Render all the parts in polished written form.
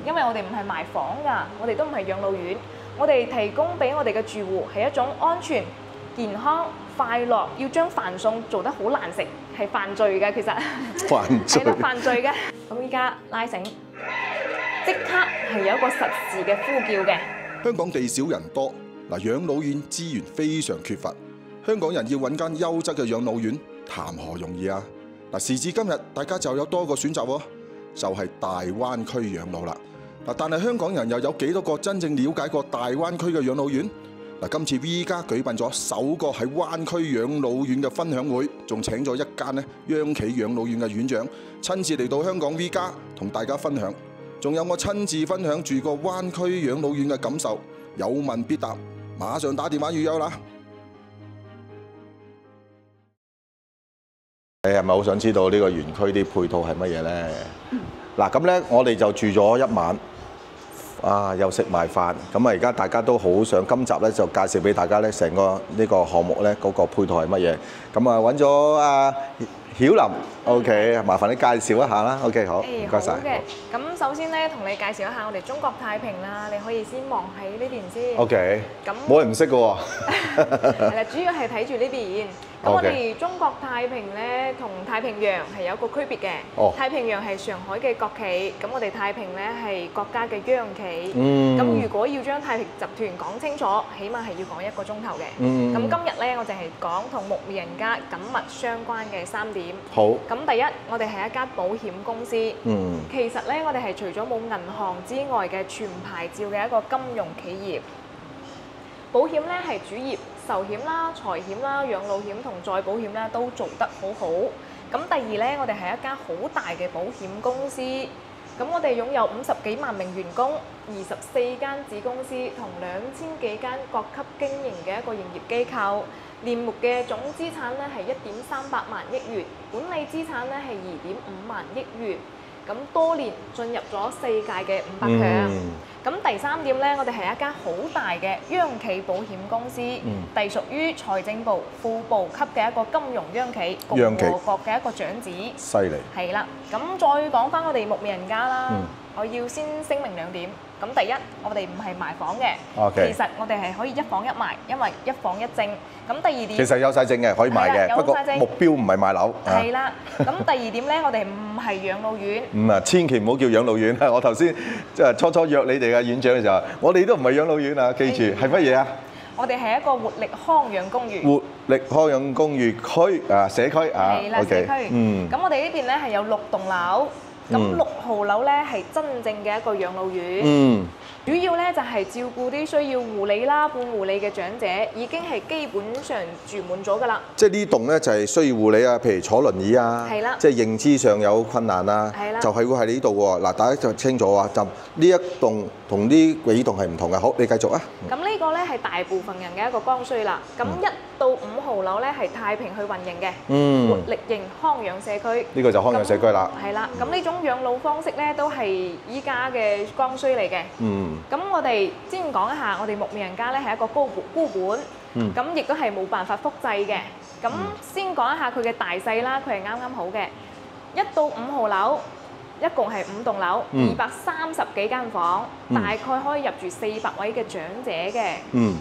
因為我哋唔係賣房㗎，我哋都唔係養老院，我哋提供俾我哋嘅住戶係一種安全、健康、快樂。要將飯餸做得好難食係犯罪嘅，其實犯罪係啦，犯罪嘅。咁依家拉繩，即刻係有一個實時嘅呼叫嘅。香港地少人多，嗱養老院資源非常缺乏，香港人要揾間優質嘅養老院，談何容易啊！嗱，時至今日，大家就有多個選擇喎，就係大灣區養老啦。嗱，但係香港人又有幾多個真正了解過大灣區嘅養老院？嗱，今次 V 家舉辦咗首個喺灣區養老院嘅分享會，仲請咗一間央企養老院嘅院長親自嚟到香港 V 家同大家分享。仲有我親自分享住過灣區養老院嘅感受，有問必答，馬上打電話預約啦！你係咪好想知道呢個園區啲配套係乜嘢呢？嗱，咁呢，我哋就住咗一晚，又食埋飯，咁啊而家大家都好想今集呢就介紹俾大家呢成個呢個項目呢嗰個配套係乜嘢，咁啊揾咗曉琳 ，OK， 麻煩你介紹一下啦 ，OK 好，唔該晒。好嘅，咁首先咧，同你介紹一下我哋中國太平啦，你可以先望喺呢邊先。OK。咁冇人唔識嘅喎。係啦，主要係睇住呢邊。咁我哋中國太平咧，同太平洋係有一個區別嘅。哦。太平洋係上海嘅國企，咁我哋太平咧係國家嘅央企。嗯。咁如果要將太平集團講清楚，起碼係要講1個鐘頭嘅。嗯。咁今日咧，我就係講同牧民人家緊密相關嘅3點。好。咁第一，我哋係一間保險公司。嗯。其實咧，我哋係除咗冇銀行之外嘅全牌照嘅一個金融企業。保險咧係主業，壽險啦、財險啦、養老險同再保險咧都做得好好。咁第二咧，我哋係一間好大嘅保險公司。咁我哋擁有50幾萬名員工，24間子公司同2000幾間各級經營嘅一個營業機構。年目嘅總資產咧係1.38萬億元，管理資產咧係2.5萬億元。咁多年進入咗世界嘅500強。咁第3點咧，我哋係一間好大嘅央企保險公司，隸屬於財政部副部級嘅一個金融央企，共和國嘅一個長子。犀利。係啦，咁再講翻我哋牧民人家啦，我要先聲明2點。咁第一，我哋唔係賣房嘅，其實我哋係可以1房1賣，因為1房1證。咁第二點，其實有晒證嘅，可以賣嘅，不過目標唔係賣樓。係啦，咁第2點咧，我哋唔係養老院。千祈唔好叫養老院啊！我頭先即係初初約你哋嘅院長嘅時候，我哋都唔係養老院啊！記住係乜嘢啊？我哋係一個活力康養公寓。活力康養公寓區社區啊。係啦，社區。咁我哋呢邊咧係有6棟樓。咁6號樓咧係真正嘅一個養老院，主要咧就係照顧啲需要護理啦、半護理嘅長者，已經係基本上住滿咗㗎啦。即係呢棟咧就係需要護理啊，譬如坐輪椅啊，即係認知上有困難啊，就係會喺呢度喎。嗱，大家就清楚啊，就呢一棟同呢幾棟係唔同嘅。好，你繼續啊。咁呢個咧係大部分人嘅一個剛需啦。咁1到5號樓咧係太平去運營嘅，活力型康養社區。呢個就康養社區啦。係啦，咁呢種養老方式咧都係依家嘅剛需嚟嘅。咁我哋先講一下，我哋牧民人家咧係一個孤本，咁亦都係冇辦法複製嘅。咁先講一下佢嘅大細啦，佢係啱啱好嘅。1到5號樓，一共係5棟樓，230幾間房，大概可以入住400位嘅長者嘅。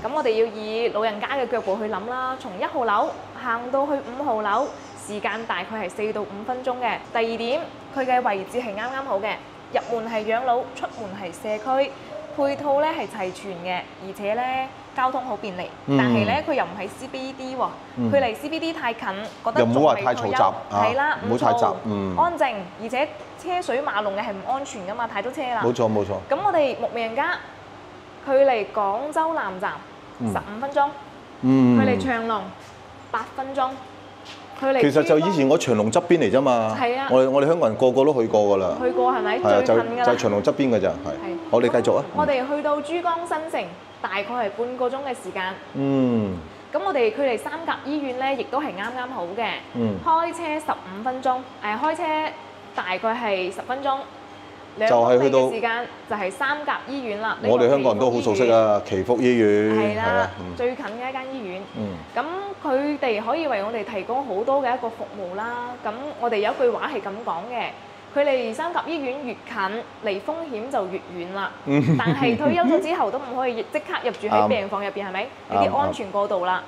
咁我哋要以老人家嘅腳步去諗啦，從1號樓行到去5號樓，時間大概係4到5分鐘嘅。第2點，佢嘅位置係啱啱好嘅，入門係養老，出門係社區，配套咧係齊全嘅，而且咧交通好便利。但係咧佢又唔係 CBD 喎，佢離 CBD 太近，覺得仲未退休。係啦，唔好太雜，安靜，而且車水馬龍嘅係唔安全噶嘛，太多車啦。冇錯冇錯。咁我哋牧民人家距離廣州南站15分鐘，距離長隆8分鐘。其實就以前我長隆側邊嚟啫嘛，我哋香港人個個都去過㗎啦。去過係咪？最近㗎啦。就係長隆側邊㗎咋，係。好，你繼續啊。我哋去到珠江新城，大概係半個鐘嘅時間。咁我哋距離三甲醫院咧，亦都係啱啱好嘅。開車15分鐘，開車大概係10分鐘。2公里嘅時間就係三甲醫院啦。我哋香港人都好熟悉啊，祈福醫院係啦，最近嘅一間醫院。咁佢哋可以為我哋提供好多嘅一個服務啦。咁我哋有一句話係咁講嘅：距離三甲醫院越近，離風險就越遠啦。但係退休咗之後都唔可以即刻入住喺病房入邊，係咪？有啲安全過渡啦。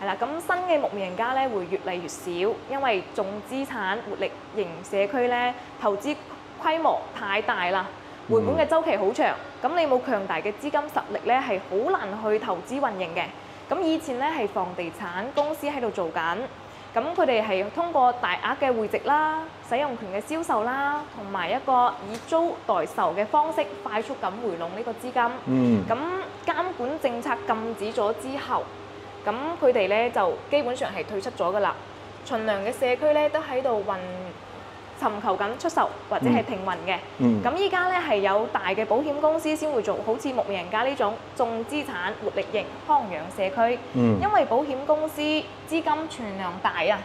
係啦，咁新嘅木棉人家咧會越嚟越少，因為重資產活力型社區咧投資規模太大啦，回本嘅週期好長，咁你冇強大嘅資金實力咧係好難去投資運營嘅。咁以前咧係房地產公司喺度做緊。咁佢哋係通過大額嘅匯值啦、使用權嘅銷售啦，同埋一個以租代售嘅方式快速咁回籠呢個資金。咁監管政策禁止咗之後，咁佢哋咧就基本上係退出咗㗎啦。巡良嘅社區咧都喺度尋求緊出售或者係停運嘅。咁依家咧係有大嘅保險公司先會做好似木棉人家呢種重資產活力型康養社區。因為保險公司資金存量大啊，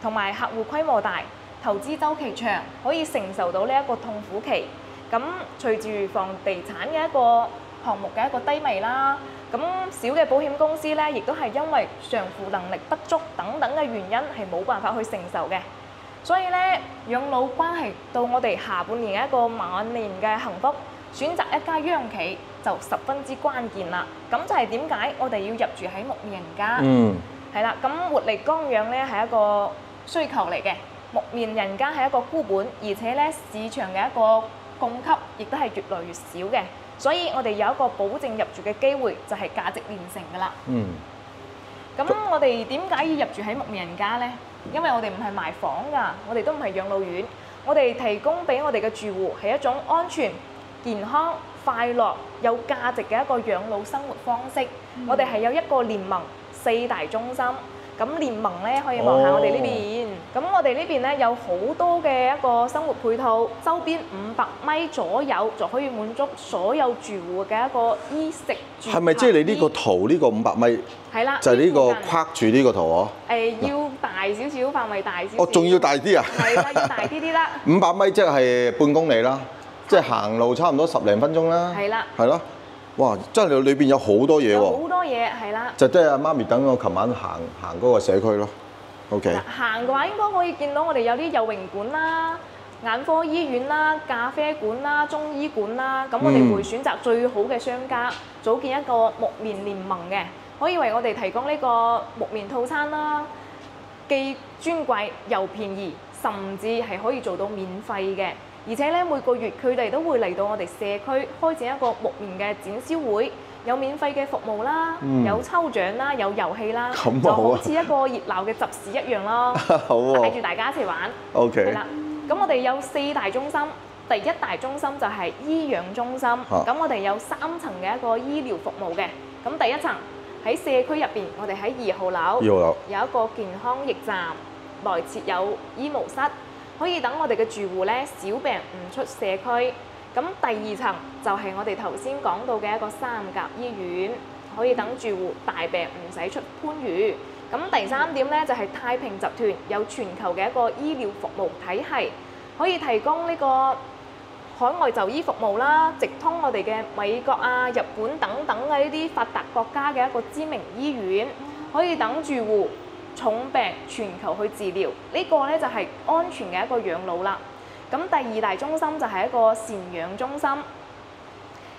同埋客戶規模大，投資週期長，可以承受到呢一個痛苦期。咁隨住房地產嘅一個項目嘅一個低迷啦，咁小嘅保險公司咧亦都係因為償付能力不足等等嘅原因係冇辦法去承受嘅。所以咧，養老關係到我哋下半年一個晚年嘅幸福，選擇一家央企就十分之關鍵啦。咁就係點解我哋要入住喺木棉人家？係啦，咁活力剛養咧係一個需求嚟嘅，木棉人家係一個孤本，而且咧市場嘅一個供給亦都係越來越少嘅，所以我哋有一個保證入住嘅機會，就係價值連城㗎啦。咁我哋點解要入住喺木棉人家咧？因為我哋唔係賣房㗎，我哋都唔係養老院，我哋提供俾我哋嘅住戶係一種安全、健康、快樂、有價值嘅一個養老生活方式。我哋係有一個聯盟4大中心，咁聯盟咧可以望下我哋呢邊。咁我哋呢邊咧有好多嘅一個生活配套，周邊500米左右就可以滿足所有住戶嘅一個衣食住。係咪即係你呢個圖呢個500米？係啦，就係呢個框住呢個圖嗬。要大少少，範圍大少少。哦，仲要大啲啊？係啦，要大啲啲啦。500米即係半公里啦，即係行路差唔多10零分鐘啦。係啦。係咯。哇！真係裏邊有好多嘢喎。好多嘢係啦。就即係阿媽咪等我琴晚行嗰個社區咯。OK。行嘅話應該可以見到我哋有啲游泳館啦、眼科醫院啦、咖啡館啦、中醫館啦。咁我哋會選擇最好嘅商家，組建一個木棉聯盟嘅，可以為我哋提供呢個木棉套餐啦，既尊貴又便宜，甚至係可以做到免費嘅。而且咧每個月佢哋都會嚟到我哋社區開展一個木棉嘅展銷會，有免費嘅服務啦，有抽獎啦，有遊戲啦，就好似一個熱鬧嘅集市一樣咯。好喎，帶住大家一齊玩。OK。係啦，咁我哋有4大中心，第一大中心就係醫養中心。咁我哋有3層嘅一個醫療服務嘅。咁第一層喺社區入邊，我哋喺2號樓有一個健康驛站，內設有醫務室。可以等我哋嘅住戶咧小病唔出社區。咁第2層就係我哋頭先講到嘅一個三甲醫院，可以等住戶大病唔使出番禺。咁第3點咧就係太平集團有全球嘅一個醫療服務體系，可以提供呢個海外就醫服務啦，直通我哋嘅美國啊、日本等等嘅呢啲發達國家嘅一個知名醫院，可以等住戶重病全球去治療，呢個咧就係安全嘅一個養老啦。咁第2大中心就係一個贍養中心。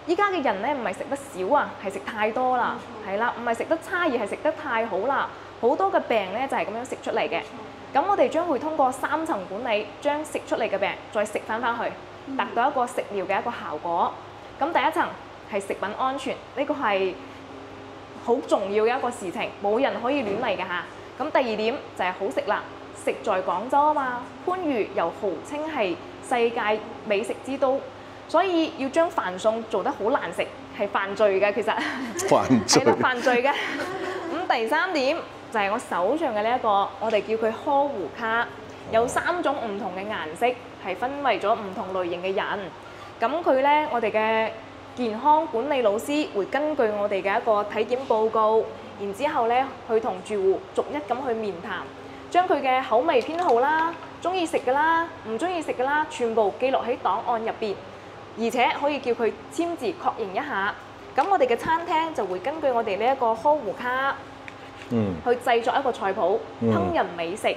依家嘅人咧唔係食得少啊，係食太多啦，係啦，唔係食得差而係食得太好啦，好多嘅病咧就係咁樣食出嚟嘅。咁我哋將會通過3層管理，將食出嚟嘅病再食翻去，達到一個食療嘅一個效果。咁第1層係食品安全，呢個係好重要嘅一個事情，冇人可以亂嚟㗎嚇。咁第2點就係好食啦，食在廣州啊嘛，番禺又豪稱係世界美食之都，所以要將飯餸做得好難食係犯罪嘅，其實犯罪係啦，犯罪嘅。咁第3點就係我手上嘅呢一個，我哋叫佢呵護卡，有3種唔同嘅顏色，係分為咗唔同類型嘅人。咁佢咧，我哋嘅健康管理老師會根據我哋嘅一個體檢報告，然之後咧去同住戶逐一咁去面談，將佢嘅口味偏好啦、中意食嘅啦、唔中意食嘅啦，全部記錄喺檔案入邊，而且可以叫佢簽字確認一下。咁我哋嘅餐廳就會根據我哋呢一個呵護卡，去製作一個菜譜，烹飪美食。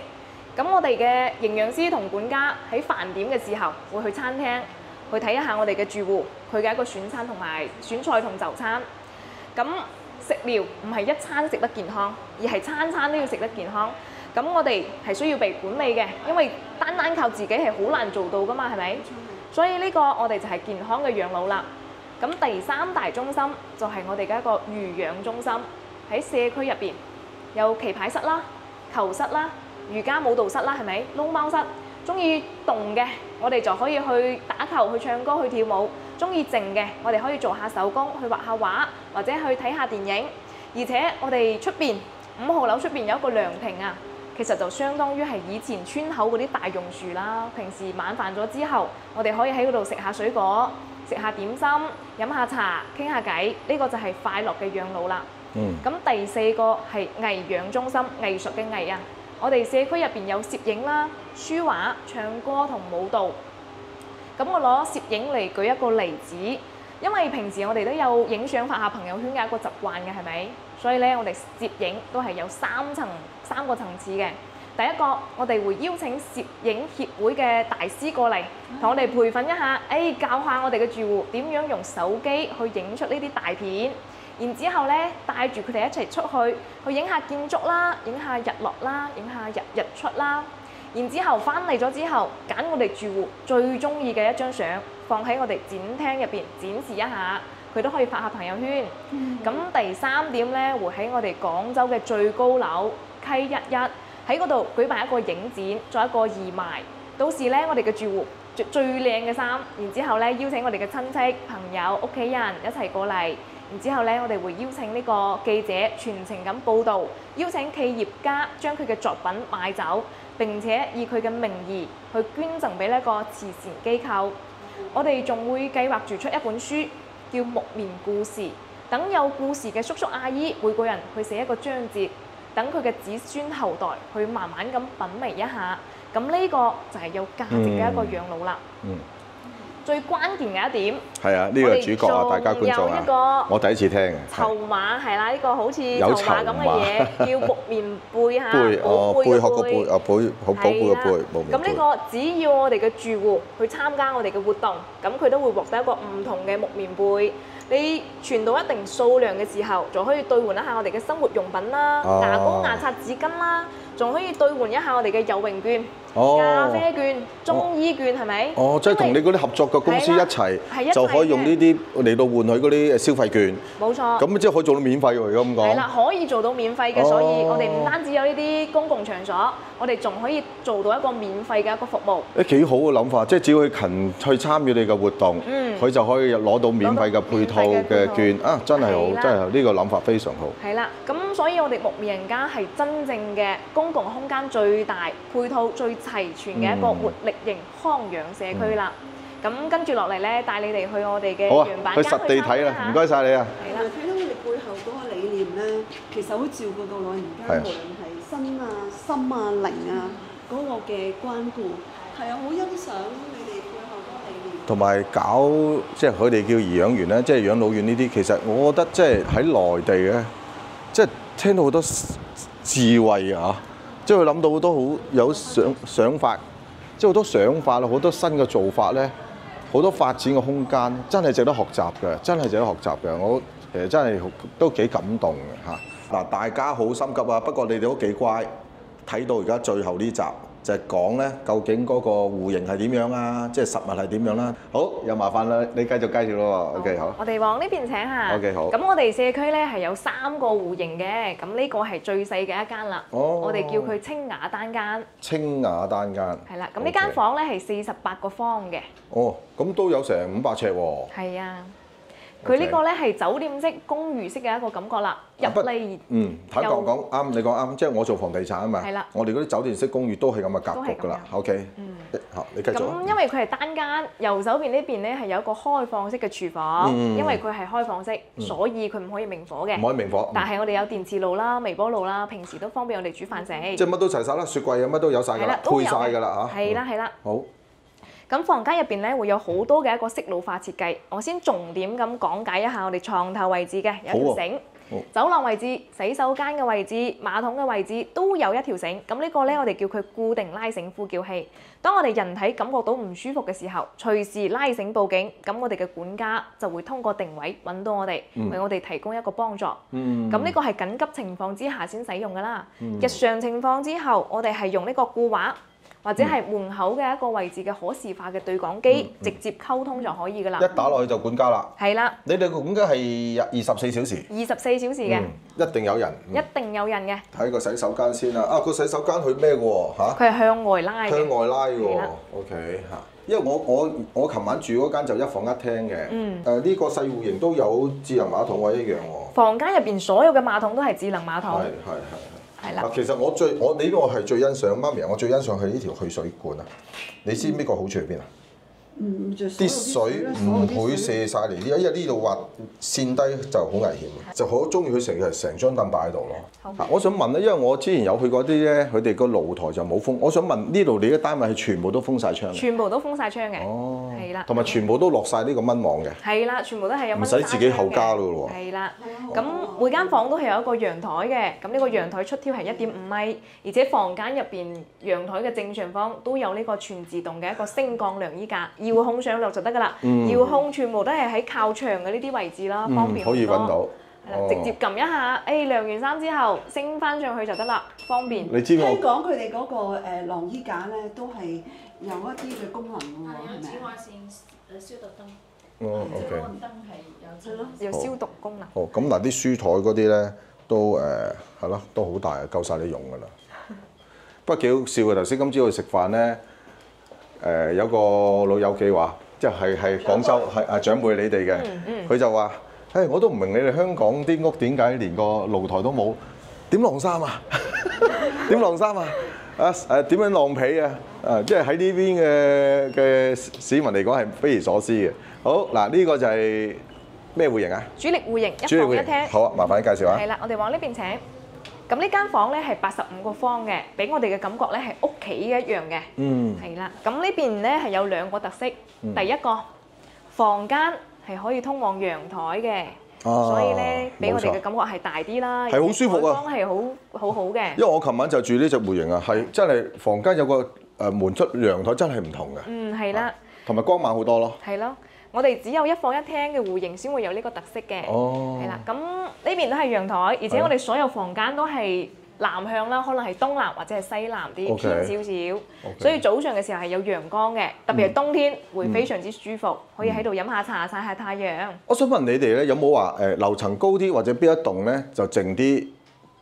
咁我哋嘅營養師同管家喺飯點嘅時候會去餐廳去睇一下我哋嘅住戶佢嘅一個選餐同埋選菜同就餐。咁食療唔係一餐食得健康，而係餐餐都要食得健康。咁我哋係需要被管理嘅，因為單靠自己係好難做到㗎嘛，係咪？所以呢個我哋就係健康嘅養老啦。咁第三大中心就係我哋嘅一個寓養中心，喺社區入邊有棋牌室啦、球室啦、瑜伽舞蹈室啦，係咪？撈貓室，中意動嘅我哋就可以去打球、去唱歌、去跳舞；中意靜嘅我哋可以做下手工、去畫下畫，或者去睇下電影。而且我哋出邊5號樓出邊有一個涼亭啊，其實就相當於係以前村口嗰啲大榕樹啦。平時晚飯咗之後，我哋可以喺嗰度食下水果、食下點心、飲下茶、傾下偈，呢個就係快樂嘅養老啦。咁第四個係藝養中心，藝術嘅藝啊。我哋社區入邊有攝影啦、書畫、唱歌同舞蹈。咁我攞攝影嚟舉一個例子，因為平時我哋都有影相發下朋友圈嘅一個習慣嘅，係咪？所以咧，我哋攝影都係有3個層次嘅。第一個，我哋會邀請攝影協會嘅大師過嚟，同我哋培訓一下，教下我哋嘅住戶點樣用手機去影出呢啲大片。然之後咧，帶住佢哋一齊出去影下建築啦，影下日落啦，影下日出啦。然之後翻嚟咗之後，揀我哋住戶最中意嘅一張相，放喺我哋展廳入邊展示一下，佢都可以發下朋友圈。咁第3點咧，會喺我哋廣州嘅最高樓K11喺嗰度舉辦一個影展，做一個義賣。到時咧，我哋嘅住戶着最靚嘅衫，然之後咧邀請我哋嘅親戚、朋友、屋企人一齊過嚟。然之後咧，我哋會邀請呢個記者全程咁報導，邀請企業家將佢嘅作品買走，並且以佢嘅名義去捐贈俾呢個慈善機構。我哋仲會計劃住出一本書，叫《木棉故事》，等有故事嘅叔叔阿姨每個人去寫一個章節，等佢嘅子孫後代去慢慢咁品味一下。咁呢個就係有價值嘅一個養老啦。最關鍵嘅一點係啊，呢個主角啊，大家觀眾啊，我第一次聽嘅。籌碼係啦，呢個好似籌碼咁嘅嘢，叫木棉貝嚇，貝殼個貝啊，貝好寶貝嘅貝，木棉貝。咁呢個只要我哋嘅住戶去參加我哋嘅活動，咁佢都會獲得一個唔同嘅木棉貝。你存到一定數量嘅時候，就可以兌換一下我哋嘅生活用品啦、牙膏、牙刷、紙巾啦，仲可以兌換一下我哋嘅有榮券、咖啡券、中醫券，係咪？即係同你嗰啲合作嘅公司一齊，就可以用呢啲嚟到換佢嗰啲消費券。冇錯。咁即係可以做到免費喎，如果咁講。係啦，可以做到免費嘅，所以我哋唔單止有呢啲公共場所，我哋仲可以做到一個免費嘅一個服務。幾好嘅諗法，即係只要佢勤去參與你嘅活動，佢就可以攞到免費嘅配套嘅券啊！真係好，真係呢個諗法非常好。係啦，咁所以我哋木棉人家係真正嘅公共空間最大、配套最齊全嘅一個活力型康養社區啦。咁跟住落嚟咧，帶你哋去我哋嘅樣板間去實地睇啦！唔該晒你啊！係啦，睇到我哋背後嗰個理念咧，其實好照顧到老人家，無論係身啊、心啊、靈啊嗰個嘅關顧，係啊，好欣賞你哋背後嗰個理念。同埋搞即係佢哋叫頤養園咧，即係養老院呢啲，其實我覺得即係喺內地咧，即係聽到好多智慧啊！即係佢諗到好多好有想法，即係好多想法啦，好多新嘅做法咧，好多發展嘅空間，真係值得學習嘅，真係值得學習嘅。我其實真係都幾感動嘅嚇。嗱，大家好心急啊，不過你哋都幾乖，睇到而家最後呢集就係講咧，究竟嗰個戶型係點樣啊？即係實物係點樣啦？好，有麻煩啦，你繼續介紹咯喎。OK， 好。我哋往呢邊請下。OK， 好。咁我哋社區咧係有3個戶型嘅，咁呢個係最細嘅一間啦。我哋叫佢清雅單間。清雅單間。係啦，咁呢間房咧係48個方嘅。咁都有成500尺喎。係啊。佢呢個咧係酒店式、公寓式嘅一個感覺啦。入嚟坦白講啱，你講啱，即係我做房地產啊嘛。係啦。我哋嗰啲酒店式公寓都係咁嘅格局㗎啦。OK。好，你繼續。咁因為佢係單間，右手邊呢邊咧係有一個開放式嘅廚房，因為佢係開放式，所以佢唔可以明火嘅。唔可以明火。但係我哋有電磁爐啦、微波爐啦，平時都方便我哋煮飯食。即係乜都齊晒啦，雪櫃啊乜都有晒㗎啦，配晒㗎啦嚇。係啦係啦。好。咁房間入邊咧會有好多嘅一個式老化設計，我先重點咁講解一下我哋床頭位置嘅有條繩，走廊位置、洗手間嘅位置、馬桶嘅位置都有一條繩。咁呢個咧，我哋叫佢固定拉繩呼叫器。當我哋人體感覺到唔舒服嘅時候，隨時拉繩報警，咁我哋嘅管家就會通過定位揾到我哋，為我哋提供一個幫助。咁呢個係緊急情況之下先使用㗎啦。日常情況之後，我哋係用呢個固話，或者係門口嘅一個位置嘅可視化嘅對講機，直接溝通就可以㗎啦。一打落去就管家啦。係啦。你哋個管家係24小時。24小時嘅。一定有人。一定有人嘅。睇個洗手間先啦。個洗手間佢咩嘅喎？嚇？佢係向外拉嘅。向外拉嘅喎。OK 嚇。因為我琴晚住嗰間就一房一廳嘅。呢個細戶型都有智能馬桶喎，一樣喎。房間入邊所有嘅馬桶都係智能馬桶。係。係啦，其實你呢個係最欣賞媽咪，我最欣賞係呢條去水管啊！你知呢個好處喺邊啊？啲水唔會射晒嚟呢，因為呢度滑跣低就好危險，就好中意佢成張凳擺喺度咯。我想問咧，因為我之前有去過啲咧，佢哋個露台就冇封。我想問呢度你嘅單位係全部都封晒窗嘅？全部都封晒窗嘅。哦，係啦。同埋全部都落晒呢個蚊網嘅。係啦，全部都係有蚊。唔使自己後加咯喎。係啦，咁每間房都係有一個陽台嘅，咁呢個陽台出挑係1.5米，而且房間入邊陽台嘅正上方都有呢個全自動嘅一個升降涼衣架。遙控上落就得㗎啦，遙控全部都係喺靠牆嘅呢啲位置啦，方便好多。可以揾到，係啦，直接撳一下，晾完衫之後升翻上去就得啦，方便。你知唔知？聽講佢哋嗰個晾衣架咧，都係有一啲嘅功能㗎喎，係咪？紫外線消毒燈。哦 ，OK。燈係有咯，有消毒功能。好，咁嗱啲書台嗰啲咧都係咯，都好大，夠晒你用㗎啦。不過幾好笑嘅，頭先今朝去食飯咧。有個老友記話，即係廣州係長輩你哋嘅，佢就話：我都唔明你哋香港啲屋點解連個露台都冇？點晾衫啊？點晾衫啊？點樣晾被啊？即係喺呢邊嘅市民嚟講係匪夷所思嘅。好嗱，呢個就係咩戶型啊？主力戶型，一房一廳。好啊，麻煩你介紹下。係啦，我哋往呢邊請。咁呢間房咧係85個方嘅，俾我哋嘅感覺咧係屋企一樣嘅。係啦。咁呢邊咧係有2個特色。第一個房間係可以通往陽台嘅，所以咧俾我哋嘅感覺係大啲啦。係好舒服啊！係好好嘅。因為我琴晚就住呢隻戶型啊，係真係房間有個門出陽台真係唔同嘅。係啦。同埋光猛好多咯。係咯。我哋只有一房一廳嘅戶型先會有呢個特色嘅，係啦。咁呢邊都係陽台，而且我哋所有房間都係南向啦，可能係東南或者係西南啲偏少少，所以早上嘅時候係有陽光嘅，特別係冬天會非常之舒服，可以喺度飲下茶、曬下太陽。我想問你哋咧，有冇話樓層高啲或者邊一棟咧就靜啲？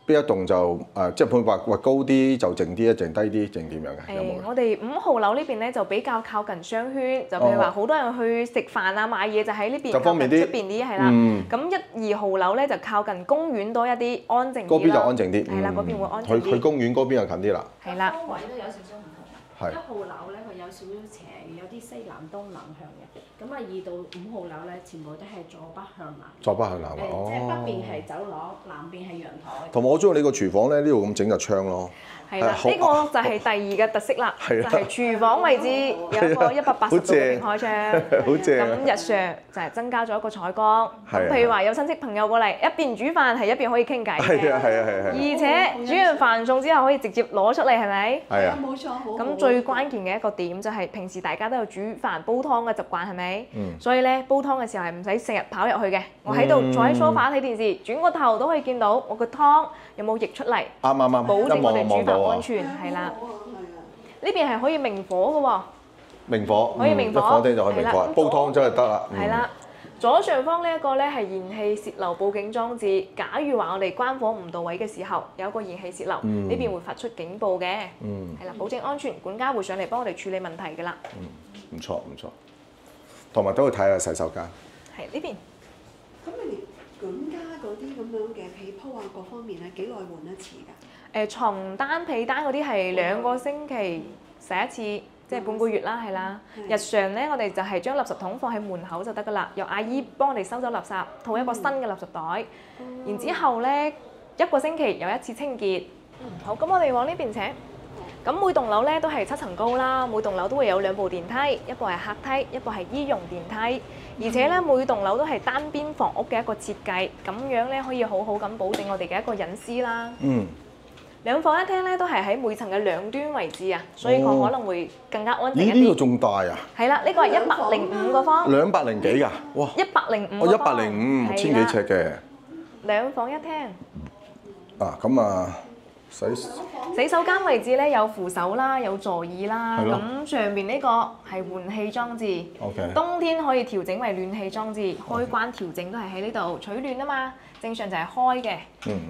邊一棟就即係會話高啲就靜啲，靜低啲靜點樣嘅？有冇？我哋5號樓呢邊咧就比較靠近商圈，就譬如話好多人去食飯啊買嘢就喺呢邊，就方便啲。出邊啲係啦。咁1、2號樓咧就靠近公園多一啲，安靜啲。嗰邊就安靜啲。係啦，嗰邊會安靜啲。去公園嗰邊就近啲啦。係啦。方位都有少少唔同。1號樓咧佢有少少斜，有啲西南東南向嘅。咁啊2到5號樓咧，全部都係坐北向南。坐北向南哦。即係北邊係走廊，南邊係陽台。同埋我中意你個廚房咧，呢度咁整個窗咯。係啦，呢個就係第2個特色啦，就係廚房位置有一個180度嘅平開窗。好正。咁日常就係增加咗一個採光。咁譬如話有親戚朋友過嚟，一邊煮飯係一邊可以傾偈嘅。係啊係啊係啊。而且煮完飯餸之後可以直接攞出嚟，係咪？係啊。冇錯，好。咁最關鍵嘅一個點就係平時大家都有煮飯煲湯嘅習慣，係咪？所以咧煲湯嘅時候係唔使成日跑入去嘅，我喺度坐喺梳化睇電視，轉個頭都可以見到我個湯有冇溢出嚟。啱，保證我哋煮飯安全係啦。呢邊係可以明火嘅喎。明火。可以明火。一房廳就可以明火，煲湯真係得啦。係啦。左上方呢一個咧係燃氣泄漏報警裝置，假如話我哋關火唔到位嘅時候，有個燃氣泄漏，呢邊會發出警報嘅。係啦，保證安全，管家會上嚟幫我哋處理問題㗎啦。唔錯唔錯。同埋都去睇下洗手間。係呢邊。咁你哋管家嗰啲咁樣嘅被鋪啊，各方面咧幾耐換一次㗎？床單、被單嗰啲係2個星期洗一次，即係半個月啦，係啦。日常咧，我哋就係將垃圾桶放喺門口就得㗎啦，由阿姨幫我哋收走垃圾，套一個新嘅垃圾袋。然之後咧，1個星期有1次清潔。好，咁我哋往呢邊請。咁每棟樓咧都係7層高啦，每棟樓都會有2部電梯，一部係客梯，一部係醫用電梯。而且咧每棟樓都係單邊房屋嘅一個設計，咁樣咧可以好好咁保證我哋嘅一個隱私啦。2房1廳咧都係喺每層嘅兩端位置啊，所以佢可能會更加安靜一啲。呢個仲大啊？係啦，呢個係105個方。200幾㗎？哇！105。哦，105，1000幾尺嘅。2房1廳。啊，咁啊，洗手間位置咧有扶手啦，有座椅啦，咁上邊呢個係換氣裝置。冬天可以調整為暖氣裝置，開關調整都係喺呢度取暖啊嘛。正常就係開嘅。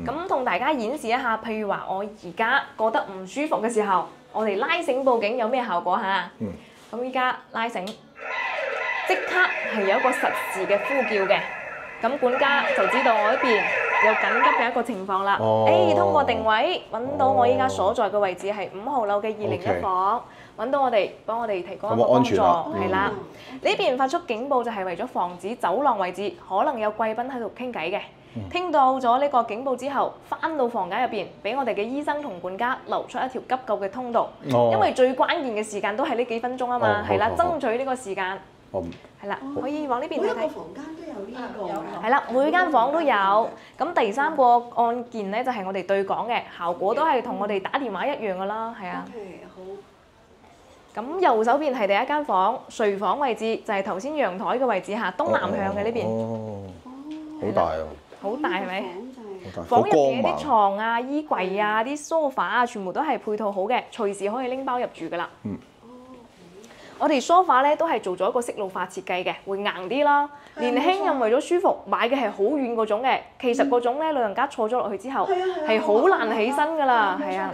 咁同大家演示一下，譬如話我而家覺得唔舒服嘅時候，我哋拉繩報警有咩效果嚇？咁依家拉繩，即刻係有一個實時嘅呼叫嘅。咁管家就知道我呢邊有緊急嘅一個情況啦。通過定位揾到我依家所在嘅位置係5號樓嘅201房，揾到我哋，幫我哋提供一個幫助。係啦，呢邊發出警報就係為咗防止走廊位置可能有貴賓喺度傾偈嘅。聽到咗呢個警報之後，翻到房間入邊，俾我哋嘅醫生同管家留出一條急救嘅通道。因為最關鍵嘅時間都係呢幾分鐘啊嘛，係啦，爭取呢個時間。係啦，可以往呢邊睇睇。每一個房間都有呢個。係啦，每間房都有。咁第3個按鍵咧就係我哋對講嘅，效果都係同我哋打電話一樣噶啦，係啊。好。咁右手邊係第1間房，睡房位置就係頭先陽台嘅位置嚇，東南向嘅呢邊。好大啊！好大係咪？房入邊啲床啊、衣櫃啊、啲梳化啊，全部都係配套好嘅，隨時可以拎包入住噶啦。我哋梳化咧都係做咗一個色路化設計嘅，會硬啲啦。年輕人為咗舒服，買嘅係好軟嗰種嘅。其實嗰種咧，老人家坐咗落去之後係好難起身噶啦，係啊。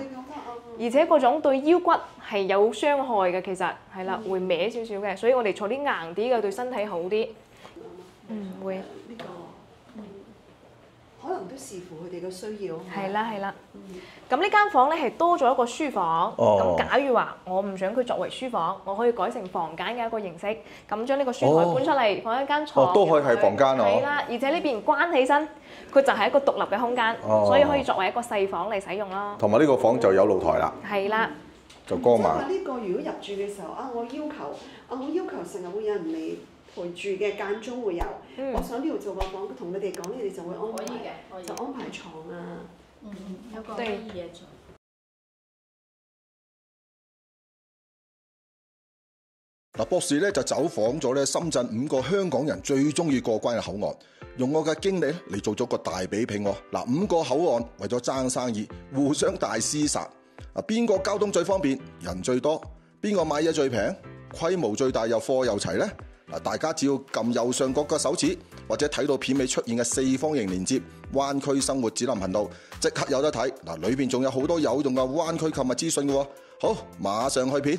而且嗰種對腰骨係有傷害嘅，其實係啦，會歪少少嘅。所以我哋坐啲硬啲嘅對身體好啲。會。可能都視乎佢哋嘅需要。係啦，係啦。咁呢間房咧係多咗一個書房。咁假如話我唔想佢作為書房，我可以改成房間嘅一個形式。咁將呢個書台搬出嚟，放一間床。都可以係房間啊。係啦，而且呢邊關起身，佢就係一個獨立嘅空間，所以可以作為一個細房嚟使用啦。同埋呢個房就有露台啦。係啦。就光猛。呢個如果入住嘅時候我要求成日會有人嚟陪住嘅，間中會有。我想呢度做個房，同你哋講，你哋就會安排，就安排床啊。有個可以嘢做。嗱，博士咧就走訪咗咧深圳5個香港人最中意過關嘅口岸，用我嘅經歷咧嚟做咗個大比拼喎。嗱，5個口岸為咗爭生意，互相大廝殺。邊個交通最方便、人最多？邊個買嘢最平、規模最大又貨又齊呢？大家只要撳右上角嘅手指，或者睇到片尾出現嘅4方形連結灣區生活指南頻道，即刻有得睇。嗱，裏邊仲有好多有用嘅灣區購物資訊嘅喎。好，馬上去片。